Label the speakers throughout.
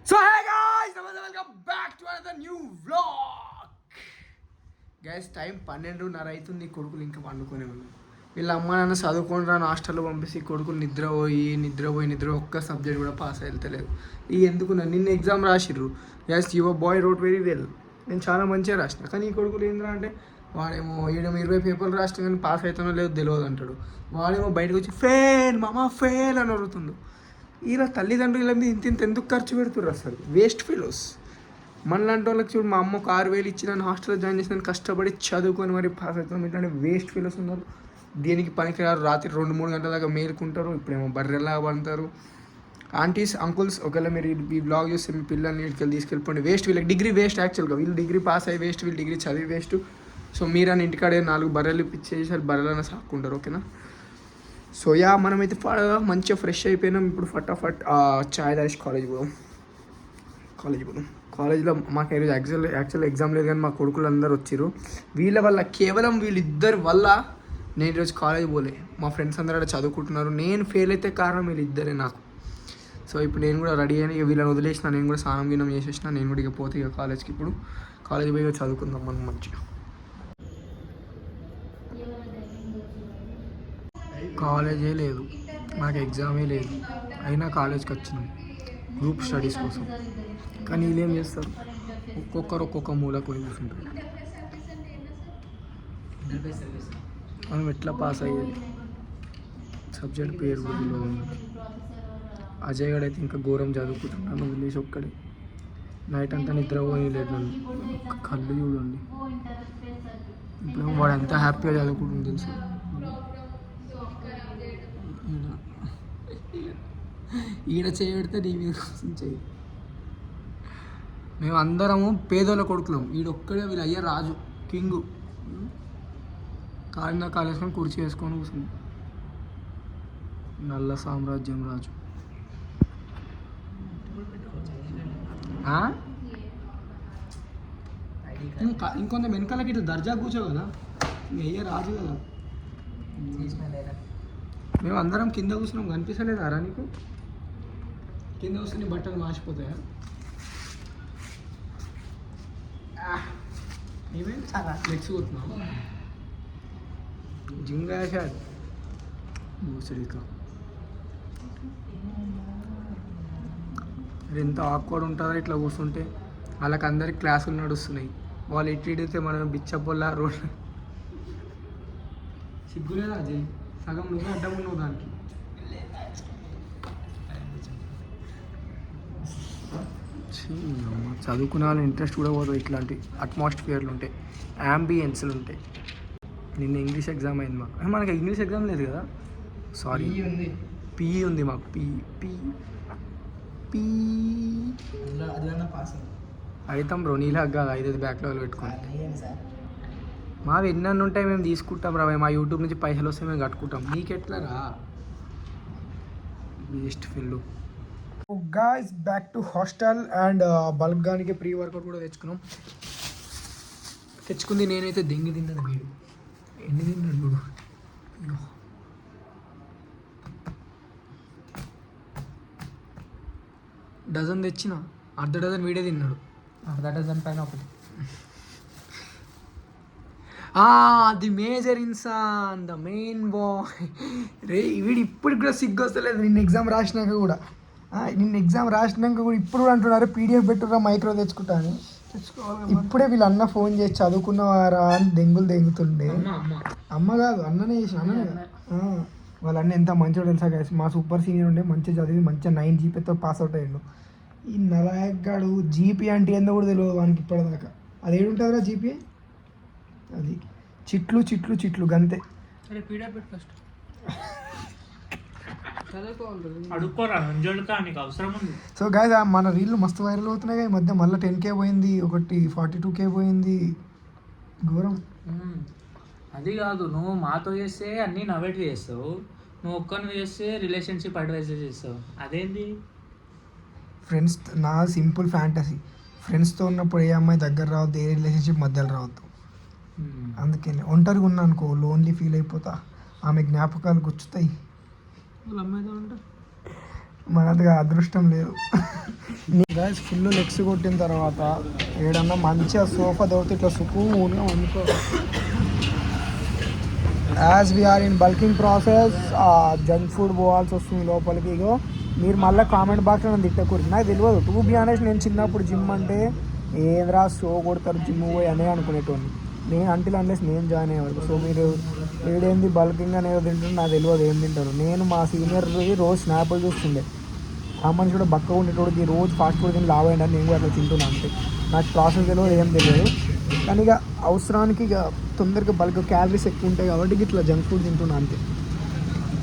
Speaker 1: So hey guys, welcome back to another new vlog. Guys, time 12:30 అవుతుంది. కొడుకులు ఇంకా పండుకొని ఉన్నారు. వీళ్ళ అమ్మ నాన్న చదువుకొని రాని హాస్టల్లో పంపిస్తే కొడుకులు నిద్ర ఒక్క సబ్జెక్ట్ కూడా పాస్ వెళ్తలేదు. ఈ ఎందుకు నిన్న ఎగ్జామ్ రాసిర్రు. Guys your boy wrote very well. నేను చాలా మంచిగా రాసిన, కానీ ఈ కొడుకులు ఏంద్రా అంటే వాడేమో 20 పేపర్లు రాసిన కానీ పాస్ అవుతానో లేదో తెలియదు అంటాడు. వాడేమో బయటకు వచ్చి ఫెయిల్ మామా ఫెయిల్ అని అడుగుతుండు. ఇలా తల్లిదండ్రుల మీద ఇంత ఎందుకు ఖర్చు పెడుతుర్రు అసలు? Waste fellows. మనలాంటి వాళ్ళకి చూడు, మా అమ్మ 6,000 ఇచ్చి నన్ను హాస్టల్లో జాయిన్ చేసిన కష్టపడి చదువుకొని మరి పాస్ అవుతాం. ఇట్లాంటి వేస్ట్ ఫెలోస్ ఉన్నారు. దేనికి పనికిరారు. రాత్రి 2-3 గంటల దాకా మేలుకుంటారు. ఇప్పుడేమో బర్రెలా పడతారు. ఆంటీస్ అంకుల్స్, ఒకవేళ మీరు ఈ బ్లాగ్ చూస్తే మీ పిల్లల్ని వీళ్ళకి తీసుకెళ్ళిపోండి. వేస్ట్, వీళ్ళకి డిగ్రీ వేస్ట్. యాక్చువల్గా వీళ్ళు డిగ్రీ పాస్ అయ్యి వేస్ట్, వీళ్ళు డిగ్రీ చదివి వేస్ట్. సో మీరు అని ఇంటికాడే 4 బర్రెలు ఇప్పించేసి బర్రెలన్నా సాక్కుంటారు. ఓకేనా? సో యా, మనమైతే మంచిగా ఫ్రెష్ అయిపోయినాం. ఇప్పుడు ఫటాఫట్ చాయ్ తాగేసి కాలేజ్ పోదాం. కాలేజ్లో మాకు ఈరోజు యాక్చువల్ ఎగ్జామ్ లేదు, కానీ మా కొడుకులు అందరూ వచ్చారు. వీళ్ళ వల్ల, కేవలం వీళ్ళిద్దరి వల్ల నేను ఈరోజు కాలేజ్ పోలే. మా ఫ్రెండ్స్ అందరూ అక్కడ చదువుకుంటున్నారు. నేను ఫెయిల్ అయితే కారణం వీళ్ళిద్దరే నాకు. సో ఇప్పుడు నేను కూడా రెడీ అయినా, ఇక వీళ్ళని వదిలేసిన. నేను కూడా స్నానం గిన్నం చేసేసిన. నేను కూడా ఇక పోతే ఇక కాలేజ్కి. ఇప్పుడు కాలేజ్ పోయి చదువుకుందాం మనం మంచిగా. కాలేజే లేదు, నాకు ఎగ్జామే లేదు, అయినా కాలేజ్కి వచ్చినాం గ్రూప్ స్టడీస్ కోసం. కానీ వీళ్ళు ఏం చేస్తారు, ఒక్కొక్కరు ఒక్కొక్క మూలకు పోయి కూర్చుంటారు. మనం ఎట్లా పాస్ అయ్యేది? సబ్జెక్ట్ పేరు గుడిలో ఉంది. అజయ్ గడ్ అయితే ఇంకా ఘోరం చదువుకుంటున్నాను, వదిలేసి ఒక్కడే. నైట్ అంతా నిద్ర పోయలేదు నన్ను. కళ్ళు చూడండి. ఇప్పుడు వాడు ఎంత హ్యాపీగా చదువుకుంటుంది తెలుసు. ఈడ చేయబెడితే నీ మీద కోసం చేయి. మేము అందరము పేదోళ్ళ కొడుకులం. ఈడొక్కడే వీళ్ళు అయ్యా రాజు, కింగు. కాలిన కాలేసుకొని కుర్చీ వేసుకొని కూర్చుంది. నల్ల సామ్రాజ్యం రాజు. ఇంకొంత వెనకాలకి ఇట్లా దర్జా కూర్చో కదా, అయ్యా రాజు కదా. మేము అందరం కింద కూర్చున్నాం, కనిపిస్తలేదా రా నీకు? కింద కూర్చుని బట్టలు మాసిపోతాయా? ఏమేమి చాలా ఫ్లెక్స్ కొడుతున్నావు జింగా షాట్ మూసడిక. ఎంత ఆక్వర్డ్ ఉంటారో ఇట్లా కూర్చుంటే. వాళ్ళకి అందరికి క్లాసులు నడుస్తున్నాయి, వాళ్ళు ఇట్టిడితే మనం బిచ్చబొల్లా రోడ్. సిగ్గులేదా అజయ్? సగం నువ్వు అడ్డం ఉన్నావు దానికి. చదువుకునే వాళ్ళ ఇంట్రెస్ట్ కూడా పోతుంది. ఇట్లాంటి అట్మాస్ఫియర్లు ఉంటాయి, యాంబియన్స్లు ఉంటాయి. నిన్న ఇంగ్లీష్ ఎగ్జామ్ అయింది మాకు. మనకి ఇంగ్లీష్ ఎగ్జామ్ లేదు కదా, సారీ. పిఈ ఉంది మాకు. అవుతాం బ్రో, నీలాగా కాదు. 5 బ్యాక్లాగ్లు పెట్టుకోండి. మావి ఎన్ని ఉంటాయి, మేము తీసుకుంటాం రా. మా యూట్యూబ్ నుంచి పైసలు వస్తే మేము కట్టుకుంటాం. నీకెట్లా రా waste fellow. Guys, back to hostel. And bulk గానికి ప్రీ వర్కౌట్ కూడా తెచ్చుకుంది. నేనైతే దెంగి తిన్నాను. వీడు ఎన్ని తిన్నాడు చూడు. డజన్ తెచ్చిన, అర్ధ డజన్ వీడే తిన్నాడు. అర్ధ డజన్ పైన ఒకటి. ది మేజర్ ఇన్సాన్, ద మెయిన్ బాయ్. రే వీడు ఇప్పటికి కూడా సిగ్గు వస్తలేదు. నిన్న ఎగ్జామ్ రాసినాక కూడా ఇప్పుడు కూడా అంటున్నారు పీడిఎఫ్ పెట్టురా మైక్రో తెచ్చుకుంటా అని. ఇప్పుడే వీళ్ళు అన్న ఫోన్ చేసి చదువుకున్నవారా అని దెంగుతుండే. అమ్మ కాదు, అన్ననే చేసిన. అన్ననే వాళ్ళ అన్న ఎంత మంచిగా తెలుసా గైస్. మా సూపర్ సీనియర్ ఉండే, మంచిగా చదివి మంచిగా 9 జీపీతో పాస్ అవుట్ అయ్యాడు. ఈ నలాయగాడు జీపీ అంటే ఏందో కూడా తెలియదు వానికి ఇప్పటిదాకా. అది ఏడుంటుందిరా జీపీ? అది చిట్లు గంతే. సో గైస్, మన రీళ్ళు మస్తు వైరల్ అవుతున్నాయి. ఈ మధ్య మళ్ళీ 10K పోయింది, ఒకటి 42K పోయింది. ఘోరం.
Speaker 2: అది కాదు, నువ్వు మాతో చేస్తే అన్నీ నవ్వేటి చేస్తావు, నువ్వు ఒక్కరిని చేస్తే రిలేషన్షిప్ అడ్వైజ్ చేస్తావు. అదేంటి?
Speaker 1: ఫ్రెండ్స్, నా సింపుల్ ఫ్యాంటసీ, ఫ్రెండ్స్తో ఉన్నప్పుడు ఏ అమ్మాయి దగ్గర రావద్దు, ఏ రిలేషన్షిప్ మధ్యలో రావద్దు. అందుకే ఒంటరిగా ఉన్నా అనుకో, లోన్లీ ఫీల్ అయిపోతా. ఆమె జ్ఞాపకాలు గుచ్చుతాయి. మనదిగా అదృష్టం లేదు. గాయస్ ఫుల్ లెగ్స్ కొట్టిన తర్వాత ఏడన్నా మంచిగా సోఫా దొరికితే ఇట్లా సుకూన్గా అనుకో. As we're in bulking process junk food పోవాల్సి వస్తుంది లోపలికి. ఇగో మీరు మళ్ళీ కామెంట్ బాక్స్లో నన్ను తిట్టకూడదు, నాకు తెలియదు. టూ బీ ఆనెస్ట్, నేను చిన్నప్పుడు జిమ్ అంటే ఏదరా షో కొడతారు జిమ్ పోయి అనే అనుకునేటోని నేను, అంటిల్ అన్లెస్ నేను జాయిన్ అయ్యేవాడు. సో మీరు ఏడేంది బల్కింగ్ అనేది తింటారు నాకు తెలియదు ఏం తింటారు. నేను మా సీనియర్ రోజు స్నాప్లు చూస్తుండే, ఆ మనిషి కూడా బక్కగా ఉండేటోడికి రోజు ఫాస్ట్ ఫుడ్ తిని లావ్ అయ్యాడని నేను కూడా అట్లా తింటున్నాను. అంతే, నాకు ప్రాసెస్ తెలియదు ఏం తెలియదు. కానీ ఇక అవసరానికి ఇక తొందరగా బల్క్ క్యాలరీస్ ఎక్కువ ఉంటాయి కాబట్టి ఇట్లా జంక్ ఫుడ్ తింటున్నాను అంతే.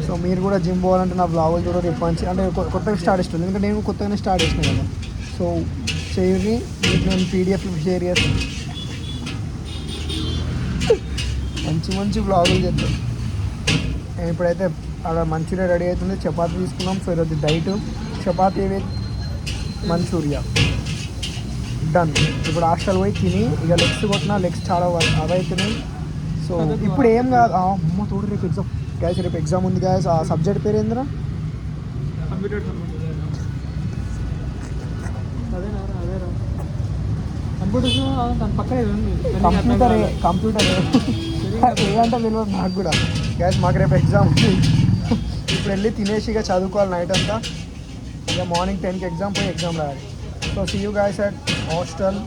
Speaker 1: సో మీరు కూడా జిమ్ పోవాలంటే నా బ్లాగులు చూడ రేపు మంచి అంటే కొత్తగా స్టార్ట్ చేస్తున్నాను, ఎందుకంటే నేను కొత్తగానే స్టార్ట్ చేసినా కదా. సో చేయండి, మీకు నేను పీడిఎఫ్ షేర్ చేస్తాను, మంచి మంచి బ్లాగులు చేస్తాను. ఇప్పుడైతే అక్కడ మంచూరియా రెడీ అవుతుంది, చపాతీ తీసుకున్నాం. సో ఈరోజు diet chapati with Manchuria done. ఇప్పుడు హాస్టల్ పోయి తిని ఇక లెగ్స్ కొట్టినా లెగ్స్ చాలా అవైతున్నాయి. సో ఇప్పుడు ఏం కాదు, అమ్మ తోడు రేపు ఎగ్జామ్ గ్యాస్, రేపు ఎగ్జామ్ ఉంది గ్యాస్. ఆ సబ్జెక్ట్ పేరు ఏందిరా? కంప్యూటర్. కంప్యూటర్ ఏదంటే తెలియదు నాకు కూడా గ్యాస్. మాకు రేపు ఎగ్జామ్ ఉంది, ఇప్పుడు వెళ్ళి తినేసి ఇక చదువుకోవాలి నైట్ అంతా. ఇక మార్నింగ్ 10కి ఎగ్జామ్, పోయి ఎగ్జామ్ రాయాలి. So see you guys at hostel.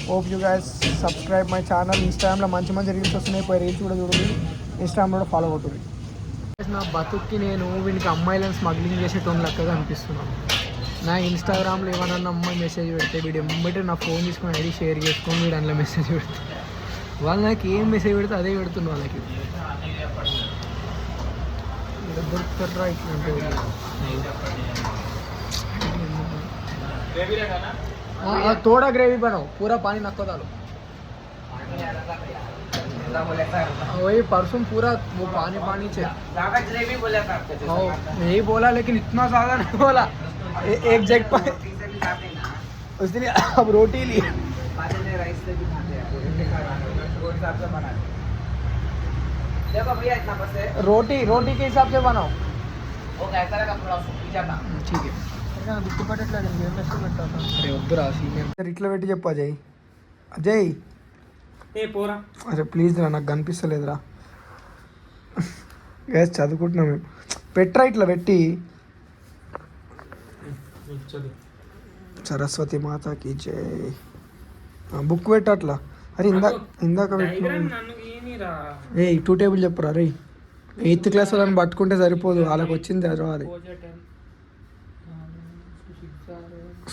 Speaker 1: Hope you guys subscribe my channel. ఇన్స్టాగ్రామ్లో మంచి మంచి రీల్స్ వస్తున్నాయి, పోయి రీల్స్ కూడా చూడండి, ఇన్స్టాగ్రామ్లో కూడా ఫాలో అవుతుంది. నా బతుక్కి నేను వీనికి అమ్మాయిలను స్మగ్లింగ్ చేసేటోని లెక్కగా అనిపిస్తున్నాను. నా ఇన్స్టాగ్రామ్లో ఏమన్నా అమ్మాయి మెసేజ్ పెడితే వీడు ఎమ్మటే నా ఫోన్ తీసుకుని ఐడి షేర్ చేసుకొని వీడు అందులో మెసేజ్ పెడితే, వాళ్ళు నాకు ఏం మెసేజ్ పెడితే అదే పెడుతుంది వాళ్ళకి. దొరుకుతారా ఇట్లా थोड़ा ग्रेवी बनाओ, पूरा पानी नको डालो. वही परसों पूरा वो पानी पानी से ज़्यादा ग्रेवी बोला था आपको. यही बोला लेकिन इतना ज़्यादा नहीं बोला. एक जग पर इसलिए अब रोटी ली. रोटी रोटी के हिसाब से बनाओ. वो कैसा लगा थोड़ा सूखी जाता. ठीक है. అరే వద్దురా సీనియర్, ఇట్లా పెట్టి చెప్పు అజయ్. అజయ్
Speaker 2: పోరా,
Speaker 1: అరే ప్లీజ్ రా, నాకు కనిపిస్తలేదురా. గ్యాస్ చదువుకుంటున్నాం మేము. పెట్రా ఇట్లా పెట్టి. సరస్వతి మాతాకి జై. బుక్ పెట్ట అట్లా. అరే ఇందాక ఏ 2 టేబుల్ చెప్పురా. రే 8th క్లాస్ వాళ్ళని పట్టుకుంటే సరిపోదు, వాళ్ళకి వచ్చింది చదవాలి.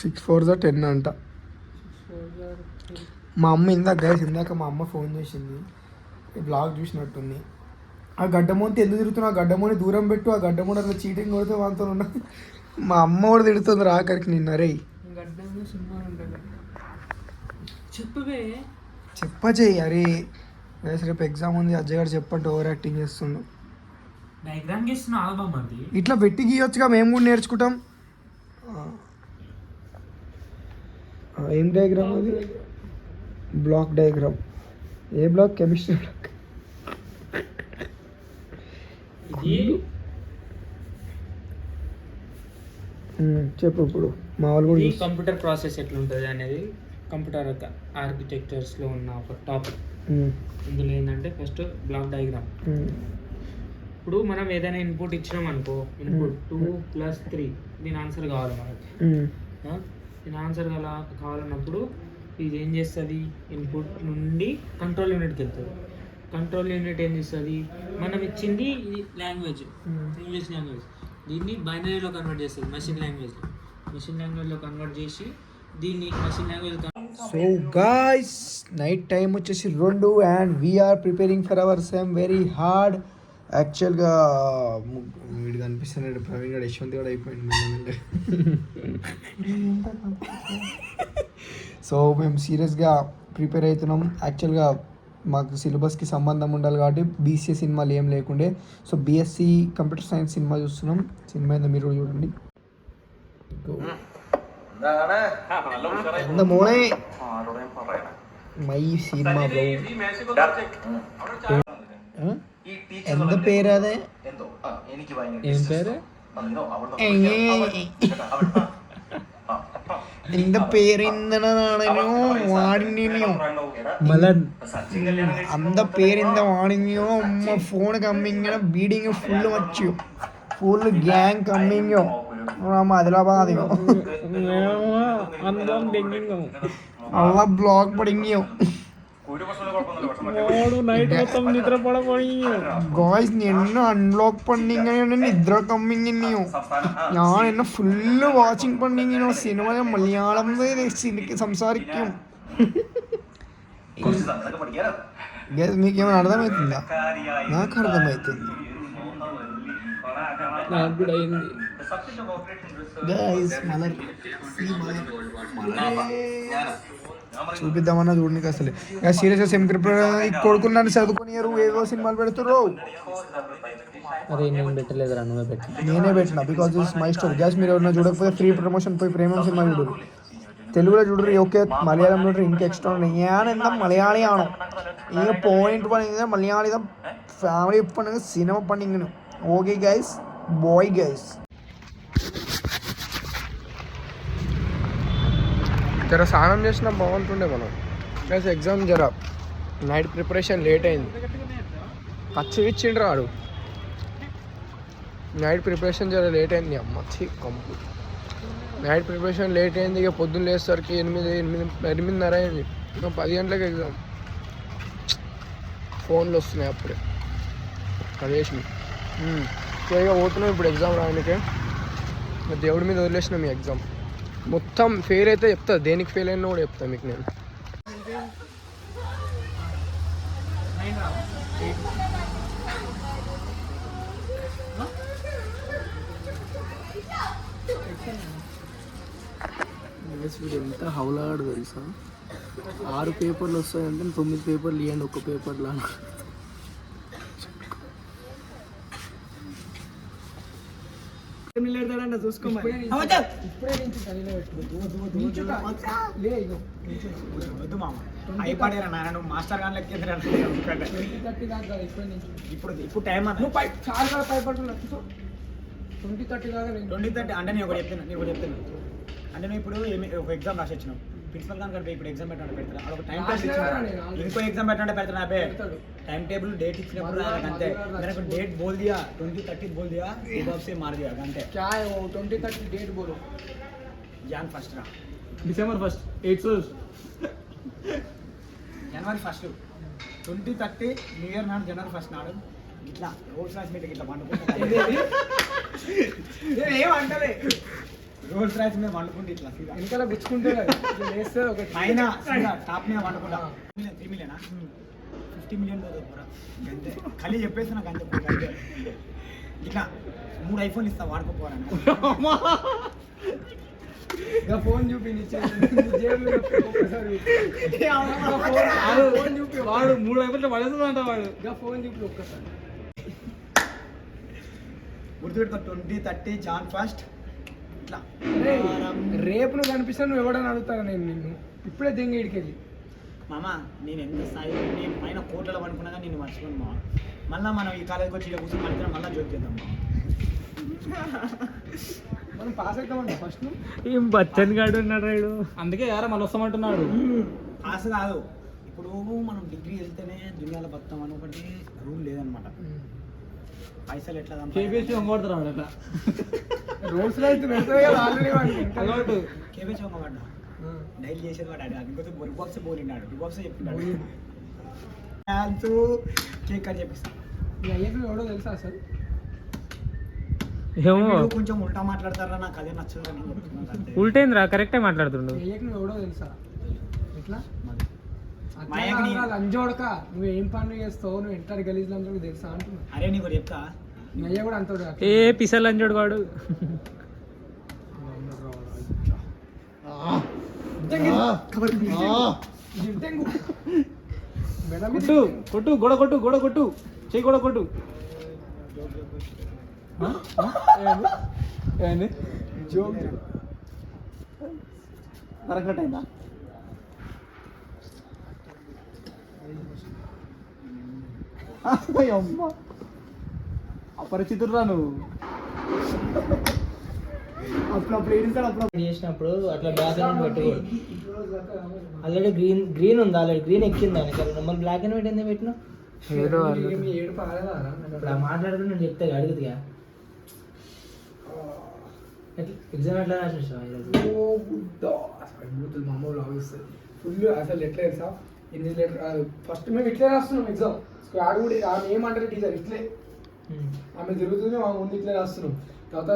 Speaker 1: 6 4 10 అంట. మా అమ్మ ఇందాక మా అమ్మ ఫోన్ చేసింది, బ్లాగ్ చూసినట్టుంది. ఆ గడ్డమోని ఎందుకు తిరుగుతున్నా, ఆ గడ్డమోని దూరం పెట్టు, ఆ గడ్డమోని అట్లా చీటింగ్ కొడితే వాళ్ళతో ఉన్నా. మా అమ్మ కూడా తిడుతుంది రాకరికి నిన్న. రే చెప్పజేయి. అరే రేపు ఎగ్జామ్ ఉంది, అజ్జయ్ గారు చెప్పంటే ఓవర్ యాక్టింగ్ చేస్తుండు. ఇట్లా పెట్టి గీయొచ్చుగా, మేము కూడా నేర్చుకుంటాం. ఏం డయాగ్రామ్ అది? Block diagram. ఏ బ్లాక్? Chemistry block. చెప్పు. ఇప్పుడు మా వాళ్ళు కూడా
Speaker 2: కంప్యూటర్ ప్రాసెస్ ఎట్లుంటుంది అనేది కంప్యూటర్ ఆర్కిటెక్చర్స్లో ఉన్న ఒక టాపిక్. ఇందులో ఏంటంటే ఫస్ట్ బ్లాక్ డయాగ్రామ్. ఇప్పుడు మనం ఏదైనా ఇన్పుట్ ఇచ్చినాం అనుకో, ఇన్పుట్ 2+3 దీని ఆన్సర్ కావాలి మనకి. దీని ఆన్సర్ కావాలన్నప్పుడు ఇది ఏం చేస్తుంది, ఇన్పుట్ నుండి కంట్రోల్ యూనిట్కి వెళ్తుంది. కంట్రోల్ యూనిట్ ఏం చేస్తుంది, మనం ఇచ్చింది ఇది లాంగ్వేజ్, ఇంగ్లీష్ లాంగ్వేజ్, దీన్ని బైనరీలో కన్వర్ట్ చేస్తుంది. మెషిన్ లాంగ్వేజ్లో కన్వర్ట్ చేసి దీన్ని machine language.
Speaker 1: So guys night time వచ్చేసి 2 and we're preparing for our sem very hard. యాక్చువల్గా వీడు కనిపిస్తున్నాడు, ప్రవీణ్ గారు, యశ్వంత్ కూడా అయిపోయింది. సో మేము సీరియస్గా ప్రిపేర్ అవుతున్నాం. యాక్చువల్గా మాకు సిలబస్కి సంబంధం ఉండాలి కాబట్టి బీసీఏ సినిమాలు ఏం లేకుండే. So BSc computer science cinema చూస్తున్నాం. సినిమా ఏందో మీరు చూడండి. മോളെ മൈ സിനിമ ബ്രോ. എന്താ പേര്? അതെ, ఏం పేరు? இந்த பேர் இந்த நாணயம் வாடினியும்
Speaker 2: మలన్
Speaker 1: அந்த பேர் இந்த வாடினியும் அம்மா ஃபோனு கம்மிங்க பீடிங் ஃபுல்லு வச்சு ఫుల్ గ్యాంగ్ కమ్మింగ్ మా ఆదిలాబాద్
Speaker 2: అందరం డెంగింగ్
Speaker 1: అలా బ్లాక్ పడింగ్
Speaker 2: నైట్ మొత్తం నిద్ర పడపోయింగ్
Speaker 1: ഗോയ്സ് നിന്നെ അൺലോക്ക് പണ്ണിങ്ങനെ നിദ്ര കമ്മിങ് ഞാൻ എന്നെ ഫുള്ള് വാച്ചിങ് പണ്ണിങ്ങനെ സിനിമ മലയാളം സംസാരിക്കും మీకేమైనా అర్థమవుతుందా నాకు అర్థమవుతుంది
Speaker 2: నాకు కూడా అయింది
Speaker 1: గైస్ మలర్ చూపిద్దామన్నా చూడడానికి అసలు సీరియస్గా సెమ్ ప్రిపేర్ కొడుకున్నాను చదువుకునియరు ఏవో సినిమాలు పెడుతుర్రు
Speaker 2: అరే నేను పెట్టలేదురా నువ్వే పెట్టు
Speaker 1: నేనే పెట్టిన because this my story gas మీరు ఎవరైనా చూడకపోతే ఫ్రీ ప్రమోషన్ పోయి ప్రేమం సినిమా చూడరు తెలుగులో చూడరు ఓకే മലയാളം చూడరు ఇంకా എക്സ്ട്രാ ഉണ്ട് ഞാൻ എന്താ മലയാളിയാണോ ഈ പോയിന്റ് പണിയുന്നത് മലയാളിത family പണിങ്ങ cinema പണിങ്ങനെ okay guys bye guys జర స్నానం చేసినా బాగుంటుండే మనం ప్లస్ ఎగ్జామ్ జర నైట్ ప్రిపరేషన్ లేట్ అయింది ఖర్చు ఇచ్చిండ్రు వాడు నైట్ ప్రిపరేషన్ జర లేట్ అయింది అమ్మ కంపు నైట్ ప్రిపరేషన్ లేట్ అయింది ఇక పొద్దున్న లేసరికి 8:30 అయింది 10 గంటలకు ఎగ్జామ్ ఫోన్లు వస్తున్నాయి అప్పుడే కదేసి ఇక పోతున్నాం ఇప్పుడు ఎగ్జామ్ రాయడానికే దేవుడి మీద వదిలేసిన మీ ఎగ్జామ్ మొత్తం ఫెయిల్ అయితే చెప్తా దేనికి ఫెయిల్ అయినా కూడా చెప్తా మీకు నేను వీడు ఎంత హౌలాడు తెలుసా 6 పేపర్లు వస్తాయంటే 9 పేపర్లు ఇవ్వండి ఒక్క పేపర్లా
Speaker 3: మాస్టర్ గాని ఇప్పుడు టైం 20:30 అంటే నేను ఒకటి చెప్తాను అంటే నువ్వు ఇప్పుడు ఒక ఎగ్జామ్ రాసి వచ్చినావు ప్రిన్సిపల్ గారు ఇప్పుడు ఎగ్జామ్ పెట్టాలంటే పెడతారు ఒక టైం టేబుల్ ఇచ్చాడు ఇంకో ఎగ్జామ్ పెట్టాలంటే పెడతాను అబ్బే టైం టేబుల్ డేట్ ఇచ్చినప్పుడు అంతే मेरे डेट बोल दिया 20:30 बोल दिया हिसाब से मार दिया घंटे
Speaker 1: क्या है वो 20:30 डेट बोलो
Speaker 3: जान फर्स्ट रा
Speaker 2: డిసెంబర్ 1
Speaker 3: జనవరి 1 20:30 న్యూ ఇయర్ నాడు జనవరి 1 నాడు ఇట్లా రోల్స్ రాసి మీద ఇట్లా వండుకుంటా ఏమంటలే రోల్స్ రాసి మీద వండుకుంటే ఇట్లా
Speaker 1: వెనకాల గుచ్చుకుంటే
Speaker 3: పైన టాప్ మీద వండుకుంటా 3 మిలియనా 50 మిలియన్ అంతే ఖాళీ చెప్పేసి నాకు అంతే ఇట్లా 3 ఐఫోన్ ఇస్తా వాడుకోపోరాను
Speaker 1: ఫోన్ చూపించి
Speaker 2: వాడు 3 ఐఫోన్లు పడేస్తుందంట వాడు
Speaker 1: ఫోన్ చూపి ఒక్కసారి
Speaker 3: గుర్తుపెట్టుకో 20:30 జాన్ ఫస్ట్ ఇట్లా
Speaker 1: రేపు నువ్వు కనిపిస్తా నువ్వు ఎవడని అడుగుతాను నేను నిన్ను ఇప్పుడే దెంగ ఇడికెళ్ళి
Speaker 3: మామ నేను ఎంత స్థాయి నేను పైన కోట్లలో పడుకున్నా కానీ నేను మర్చిపోను మామ మళ్ళీ మనం ఈ కాలేజీకి వచ్చి కూర్చొని మన మళ్ళీ జోక్ చేద్దాం
Speaker 1: మనం పాస్ అవుతామండి ఫస్ట్
Speaker 2: ఏం బచ్చన్ గాడు ఉన్నాడు రాయుడు అందుకే యారా మళ్ళీ వస్తామంటున్నాడు
Speaker 3: పాస్ కాదు ఇప్పుడు మనం డిగ్రీ వెళ్తేనే దునియాలో బతాం అని ఒకటి రూల్ లేదనమాట పైసలు ఎట్లా
Speaker 2: కేబీఎస్సీ అమ్మబడతారు వాడు అట్లా
Speaker 1: రోడ్స్ అయితే
Speaker 2: అలవాటు
Speaker 3: కేబీఎస్సీ అమ్మబడ్డా డైల్ చేసేది వాడు అది ఇంకొక బొరి బాక్స్ బోలిన్నాడు డి బాక్స్ చెప్తున్నాడు కేక్ అని చెప్పిస్తాను
Speaker 1: ఎవడో తెలుసా అసలు
Speaker 2: ఏమో
Speaker 3: కొంచెం ఉల్టా మాట్లాడతారా నాకు అదే నచ్చదు
Speaker 2: ఉల్టైందిరా కరెక్టే మాట్లాడుతుండు
Speaker 1: నువ్వు ఎవడో తెలుసా ఎట్లా లంజోడక నువ్వు ఏం పనులు చేస్తావు నువ్వు ఎంత గలీజ్ లంజోడు తెలుసా అంటున్నా
Speaker 3: అరే నీకు చెప్తా
Speaker 1: అయ్య కూడా అంటాడు
Speaker 2: ఏ పిసల్ లంజోడు వాడు కొట్టు కొట్టు గోడ కొట్టు గోడ కొట్టు చెయ్యి గోడ కొట్టు
Speaker 1: జోక్
Speaker 2: కరెక్ట్ అయిందా అమ్మ అపరిచితుడు రా నువ్వు
Speaker 1: అప్పుడు ఏడిస్తాడు అప్పుడు
Speaker 4: చేసినప్పుడు అట్లా బ్యాక్గ్రౌండ్ పెట్టకూడదు. ఆల్రెడీ గ్రీన్ ఉంది, ఆల్రెడీ గ్రీన్ ఎక్కింది దానికి. మళ్ళీ బ్లాక్ అండ్ వైట్ ఎందుకు పెట్టినా?
Speaker 1: ఏదో
Speaker 4: ఇప్పుడు మాట్లాడుతూ నేను చెప్తే అడుగుతుందిగా. ఎగ్జామ్ ఎట్లా రాసేసావు?
Speaker 1: బూతులు మా అమ్మ లాగిస్తుంది ఫుల్. అసలు ఎట్లా తెలుసా, 8 లెటర్ ఫస్ట్ మేము ఇట్లే రాస్తున్నాం ఎగ్జామ్. స్క్వాడ్ కూడా ఆమె ఏమంటారు టీచర్ ఇట్లే, ఆమె తిరుగుతుంది మా ముందు ఇట్లే రాస్తున్నాం. తర్వాత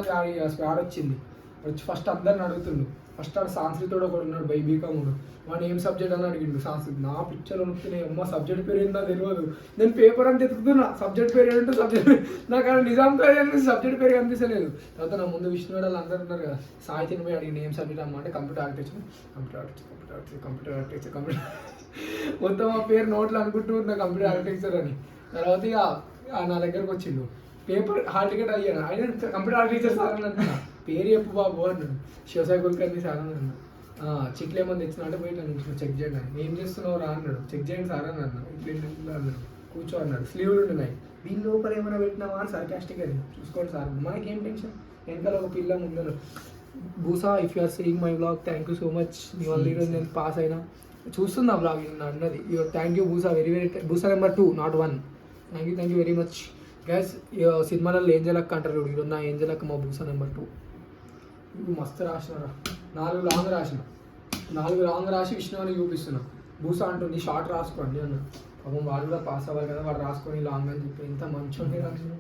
Speaker 1: స్క్వాడ్ వచ్చింది, వచ్చి ఫస్ట్ అందరిని అడుగుతుండు. ఫస్ట్ ఆడు సాంస్కృతితో ఒకడు ఉన్నాడు, బీకామ్ వాడు ఏం సబ్జెక్ట్ అని అడిగిండు. సాంస్కృతి. నా పిక్చర్ వస్తున్నాయి అమ్మ, సబ్జెక్ట్ పేరు ఏంటో తెలియదు. నేను పేపర్ అంతా ఎత్తుకుతున్నా, సబ్జెక్ట్ పేరు ఏంటో సబ్జెక్ట్ నాకు అక్కడ నిజాం కాదు, సబ్జెక్ట్ పేరు కనిపించలేదు. తర్వాత నా ముందు విష్ణు వాళ్ళు అందరూ ఉన్నారు కదా, సాహిత్యం పోయి అడిగిన ఏం సబ్జెక్ట్ అమ్మ అంటే కంప్యూటర్ ఆర్కిటెక్చర్. మొత్తం ఆ పేరు నోట్లో అనుకుంటూ ఉన్నా కంప్యూటర్ ఆర్కిటెక్చర్ అని. తర్వాత ఇక నా దగ్గరకు వచ్చిండు, పేపర్ హాల్ టికెట్ అయ్యాడు. ఆయన కంప్యూటర్ ఆర్కిటెక్చర్ సార్ అని అంటున్నా, పేరు చెప్పు బాబు అన్నాడు. శివసాయి కుల్కర్ని సార్ అని అన్నా. చిట్లు ఏమన్నా తెచ్చినా అంటే పోయి నన్ను చెక్ చేయండి అని. ఏం చేస్తున్నావు రా అన్నాడు. చెక్ చేయండి సార్ అని అన్నా. ఇట్లా అన్నాడు. కూర్చో అన్నాడు. స్లీవ్లు ఉన్నాయి, దీని లోపల ఏమైనా పెట్టినావా అని సర్కాస్టిక్ అది. చూసుకోండి సార్, మనకేం టెన్షన్. వెనకాల ఒక పిల్ల ముందరు, బూసా if you are seeing my blog thank you so much, నీ వల్ల ఈరోజు నేను పాస్ అయినా. చూస్తున్నా బ్లాగ్ అన్నది. థ్యాంక్ యూ బూసా, వెరీ వెరీ. బూసా number 2 not 1. Thank you very much guys. సినిమాలలో ఏంజలక్క అంటారు, ఈరోజు నా ఏంజలక్క మా బూసా నెంబర్ 2. మస్తు రాసినారా, 4 లాంగ్ రాసిన, 4 లాంగ్ రాసి విష్ణు అని చూపిస్తున్నా. బూసా అంటుంది షార్ట్ రాసుకోండి అన్న. పాపం వాడు కూడా పాస్ అవ్వాలి కదా, వాడు రాసుకొని లాంగ్ అని చెప్పి ఎంత మంచి రాసిన.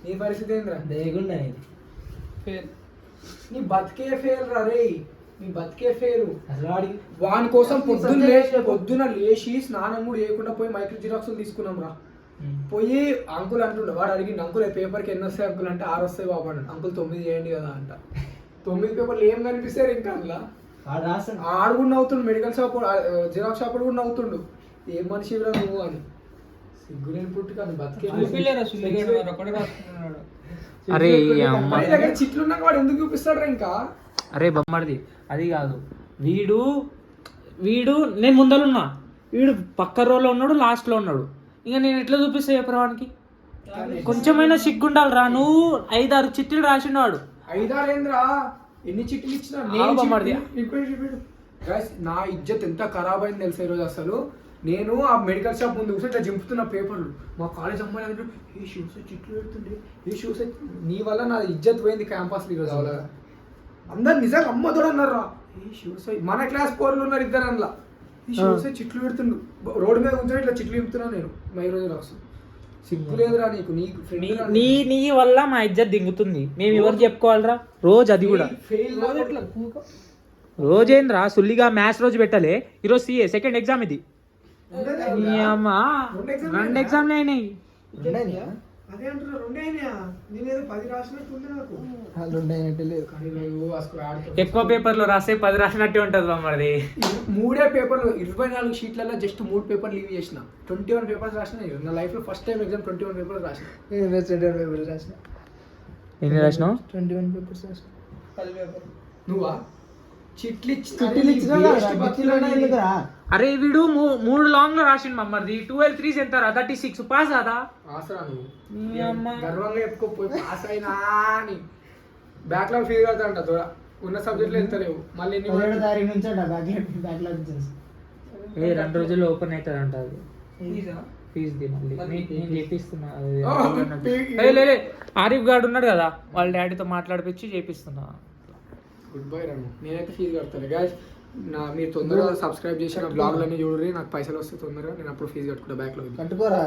Speaker 1: నీ పరిస్థితి ఏంద్రా?
Speaker 4: దేగుండా
Speaker 1: ఫెయిల్. నీ బతికే ఫెయిల్ రా రే, నీ బతికే ఫెయిల్.
Speaker 4: అసలు
Speaker 1: వాని కోసం పొద్దున లేచి స్నానం కూడా చేయకుండా పోయి మైక్రో జిరాక్స్లు తీసుకున్నాం రా. పోయి అంకుల్ అంటుండే, వాడు అడిగిండు అంకుల్ పేపర్కి ఎన్ని వస్తాయి అంకుల్ అంటే 6 వస్తాయి బాబు అన్నాడు. అంకుల్ 9 చేయండి కదా అంట. 9 పేపర్లు ఏం కనిపిస్తారు ఇంకా అందులో. ఆడు కూడా నవ్వుతుండు, మెడికల్ షాప్ జిరాక్స్ షాప్ కూడా నవ్వుతుండు, ఏం మనిషి కూడా నువ్వు అని. సిగ్గులేని పుట్టి కానీ బతికే.
Speaker 2: అరే
Speaker 1: దగ్గర చిట్లు ఉన్నాక వాడు ఎందుకు చూపిస్తాడు ఇంకా?
Speaker 2: అరే బొమ్మడిది అది కాదు, వీడు నేను ముందరున్నా, వీడు పక్క రోలో ఉన్నాడు, లాస్ట్లో ఉన్నాడు. ఇంకా నేను ఎట్లా చూపిస్తా చెప్పరానికి? కొంచెమైనా సిగ్గుండాలి రా. నువ్వు 5-6 చిట్లు రాసినవాడు.
Speaker 1: 5-6 ఏంద్రా, ఎన్ని చిట్లు ఇచ్చినా నా ఇజ్జత్ ఎంత ఖరాబ్ అయింది తెలుసా ఈరోజు. అసలు నేను ఆ మెడికల్ షాప్ ముందు కూర్చొని ఇట్లా చింపుతున్న పేపర్లు. మా కాలేజ్ అమ్మాయి అంటే ఏ షూస్ చిట్లు పెడుతుండే, ఏ షూస్. నీ వల్ల నా ఇజ్జత్ పోయింది క్యాంపస్లో ఈరోజు. అలా అందరు నిజంగా అమ్మతోడు అన్నారు రా, ఏ షూస్. మన క్లాస్ 4 ఉన్నారు, 2 అందులో. ఈ షూస్ చిట్లు పెడుతుండు, రోడ్డు మీద కూర్చొని ఇట్లా చిట్లు చింపుతున్నా నేను. మా ఈరోజు రాసు సిగ్గు లేదురా నీకు, నీకు
Speaker 2: నీ వల్ల మా ఇజ్జత్ దింగుతుంది. మేము ఎవరు చెప్పుకోవాలరా రోజు? అది కూడా రోజేంద్రా, సుల్లిగా మ్యాథ్స్ రోజు పెట్టలే. ఈరోజు CA సెకండ్ ఎగ్జామ్ ఇది. అమ్మా 2 ఎగ్జామ్లు అయినాయి.
Speaker 1: అదే అంటున్నా, 2 అయినాయా? నేనేదో 10 రాసినట్టుంది నాకు.
Speaker 4: 2 అయినట్టు లేదు.
Speaker 2: ఎక్కువ పేపర్లు రాస్తే 10 రాసినట్టే ఉంటుంది మరి.
Speaker 1: 3 పేపర్లు 24 షీట్లలో జస్ట్ 3 పేపర్లు లీవ్ చేసిన. 21 పేపర్స్ రాసిన. నా లైఫ్ లో ఫస్ట్ టైం ఎగ్జామ్ 21 పేపర్స్ రాసిన.
Speaker 4: 21 పేపర్స్ రాసిన.
Speaker 2: ఎన్ని రాసినావు?
Speaker 4: 21 పేపర్స్ రాసిన.
Speaker 1: 10 పేపర్. నువ్వా? చిట్లు
Speaker 2: అరే వీడు 3 లాంగ్ లో రాసిండు మమ్మది. 12 3s ఎంత రా? 36 పాస్ కదా.
Speaker 1: ఆసరా నువ్వు గర్వంగా చెప్పుకోపోయి పాస్ అయినా అని. బ్యాక్లాగ్ ఫీజు కడతాంట తోడా, ఉన్న సబ్జెక్టులు వెళ్తలేవు. మళ్ళీ
Speaker 4: 7వ తారీఖు నుంచి బ్యాక్లాగ్
Speaker 2: 2 రోజుల్లో ఓపెన్ అవుతుంది అంట. అది ఫీజుది మళ్ళీ నేను చేపిస్తున్నా. ఆరిఫ్ గాడు ఉన్నాడు కదా, వాళ్ళ డాడీతో మాట్లాడిపించి చేపిస్తున్నా.
Speaker 1: గుడ్ బై రాము. నేనైతే ఫీజు కడతాను గాయస్. మీరు తొందరగా సబ్స్క్రైబ్ చేసి నా బ్లాగ్లన్నీ చూడరి, నాకు పైసలు వస్తే తొందరగా నేను అప్పుడు ఫీజు కట్టుకుంటా బ్యాక్లో.
Speaker 4: కట్టుకోరా.